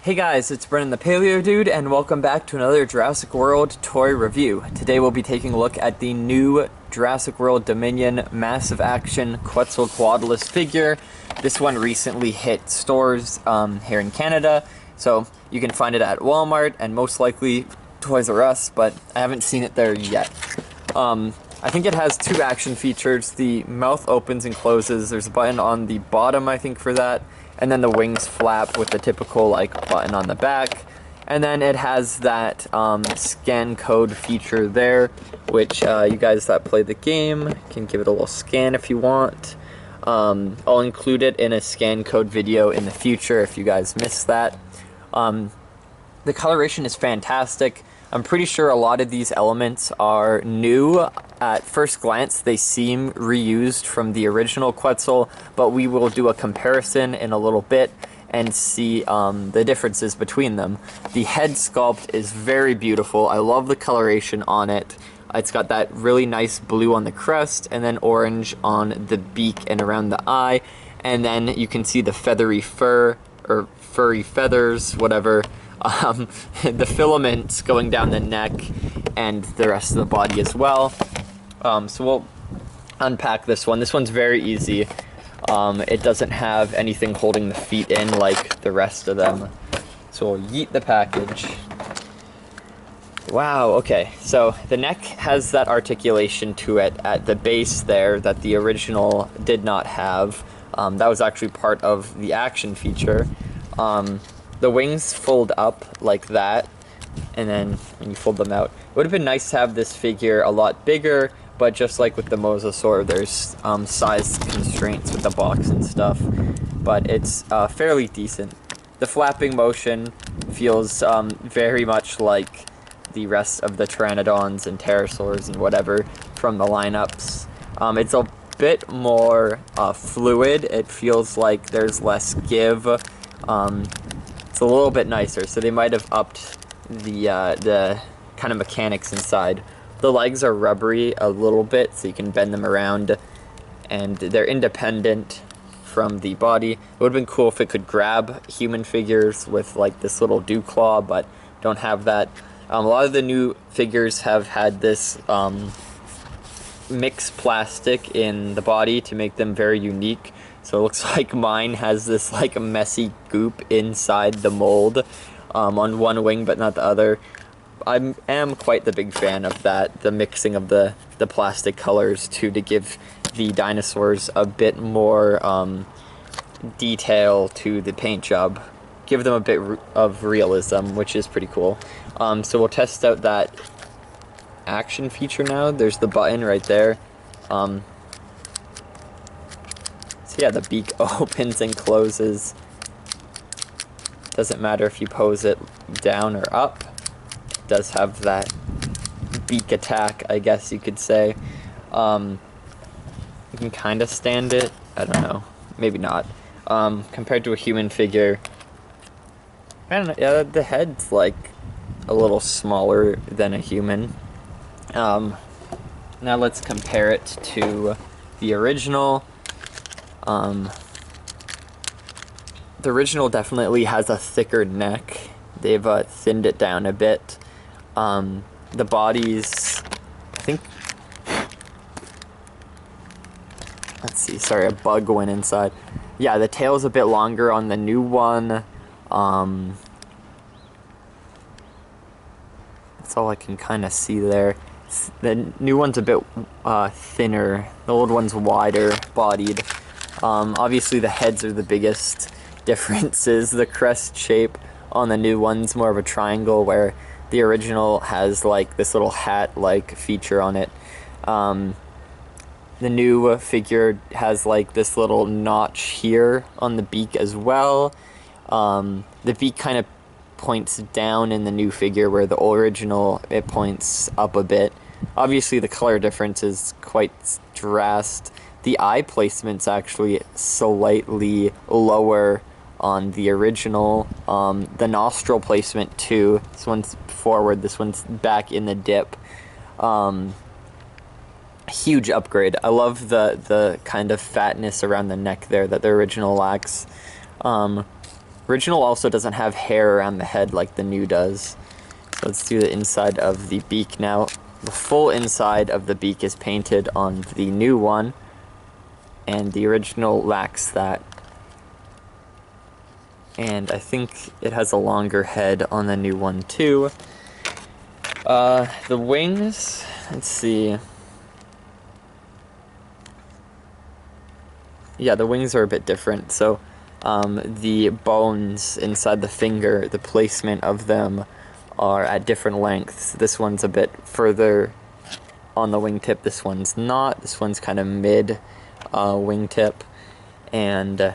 Hey guys, it's Brennan the Paleo Dude, and welcome back to another Jurassic World toy review. Today we'll be taking a look at the new Jurassic World Dominion Massive Action Quetzalcoatlus figure. This one recently hit stores here in Canada, so you can find it at Walmart and most likely Toys R Us, but I haven't seen it there yet. I think it has two action features. The mouth opens and closes. There's a button on the bottom, I think, for that. And then the wings flap with the typical button on the back. And then it has that scan code feature there, which you guys that play the game can give it a little scan if you want. I'll include it in a scan code video in the future if you guys missed that. The coloration is fantastic. I'm pretty sure a lot of these elements are new. At first glance, they seem reused from the original Quetzal, but we will do a comparison in a little bit and see the differences between them. The head sculpt is very beautiful. I love the coloration on it. It's got that really nice blue on the crest and then orange on the beak and around the eye. And then you can see the feathery fur, or furry feathers, whatever. The filaments going down the neck and the rest of the body as well. So we'll unpack this one. This one's very easy. It doesn't have anything holding the feet in like the rest of them. So we'll yeet the package. Wow, okay. So the neck has that articulation to it at the base there that the original did not have. That was actually part of the action feature. The wings fold up like that, and then when you fold them out. It would have been nice to have this figure a lot bigger, but just like with the mosasaur, there's size constraints with the box and stuff, but it's fairly decent. The flapping motion feels very much like the rest of the pteranodons and pterosaurs and whatever from the lineups. It's a bit more fluid. It feels like there's less give. It's a little bit nicer, so they might have upped the kind of mechanics inside. The legs are rubbery a little bit, so you can bend them around, and they're independent from the body. It would have been cool if it could grab human figures with like this little dew claw, but don't have that. A lot of the new figures have had this mixed plastic in the body to make them very unique. So it looks like mine has this like messy goop inside the mold on one wing but not the other. I am quite the big fan of that, the mixing of the plastic colors to give the dinosaurs a bit more detail to the paint job. Give them a bit of realism, which is pretty cool. So we'll test out that action feature now. There's the button right there. So yeah, the beak opens and closes. Doesn't matter if you pose it down or up. It does have that beak attack, I guess you could say. You can kind of stand it. I don't know. Maybe not. Compared to a human figure, I don't know. Yeah, the head's like a little smaller than a human. Now let's compare it to the original. The original definitely has a thicker neck. They've thinned it down a bit. The body's, I think, let's see, sorry, a bug went inside. Yeah, the tail's a bit longer on the new one. That's all I can kind of see there. The new one's a bit thinner. The old one's wider bodied. Obviously the heads are the biggest differences. The crest shape on the new one's more of a triangle, where the original has like this little hat-like feature on it. The new figure has like this little notch here on the beak as well. The beak kind of points down in the new figure, where the original, it points up a bit. Obviously the color difference is quite drastic. The eye placement's actually slightly lower on the original. The nostril placement too. This one's forward, this one's back in the dip. Huge upgrade. I love the kind of fatness around the neck there that the original lacks. Original also doesn't have hair around the head like the new does. So let's do the inside of the beak now. The full inside of the beak is painted on the new one, and the original lacks that. And I think it has a longer head on the new one too. The wings, let's see. Yeah, the wings are a bit different. So the bones inside the finger, the placement of them are at different lengths. This one's a bit further on the wingtip, this one's not. This one's kind of mid wingtip, and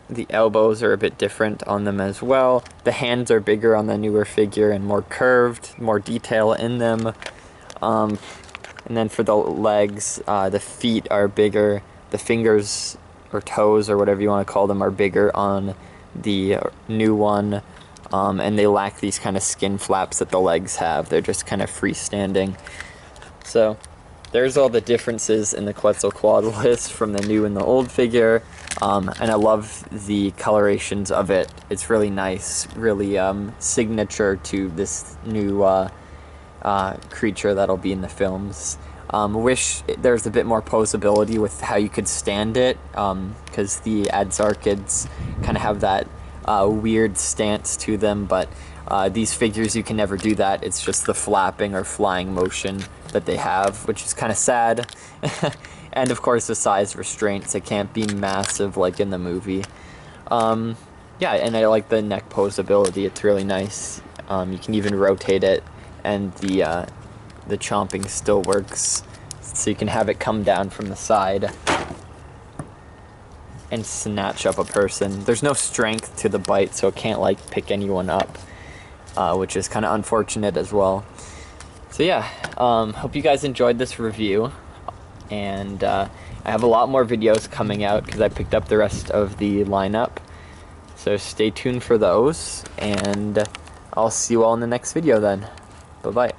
the elbows are a bit different on them as well. The hands are bigger on the newer figure and more curved, more detail in them. And then for the legs, the feet are bigger. The fingers or toes or whatever you want to call them are bigger on the new one. And they lack these kind of skin flaps that the legs have. They're just kind of freestanding. So there's all the differences in the Quetzalcoatlus from the new and the old figure. And I love the colorations of it. It's really nice, really signature to this new creature that'll be in the films. Wish there's a bit more posability with how you could stand it, because the Adzarchids kind of have that weird stance to them, but these figures you can never do that. It's just the flapping or flying motion that they have, which is kind of sad. And of course the size restraints, it can't be massive like in the movie. Yeah, and I like the neck posability, it's really nice. You can even rotate it, and the chomping still works, so you can have it come down from the side and snatch up a person. There's no strength to the bite, so it can't like pick anyone up, which is kind of unfortunate as well. So yeah, hope you guys enjoyed this review, and I have a lot more videos coming out because I picked up the rest of the lineup, so stay tuned for those, and I'll see you all in the next video then. Bye bye.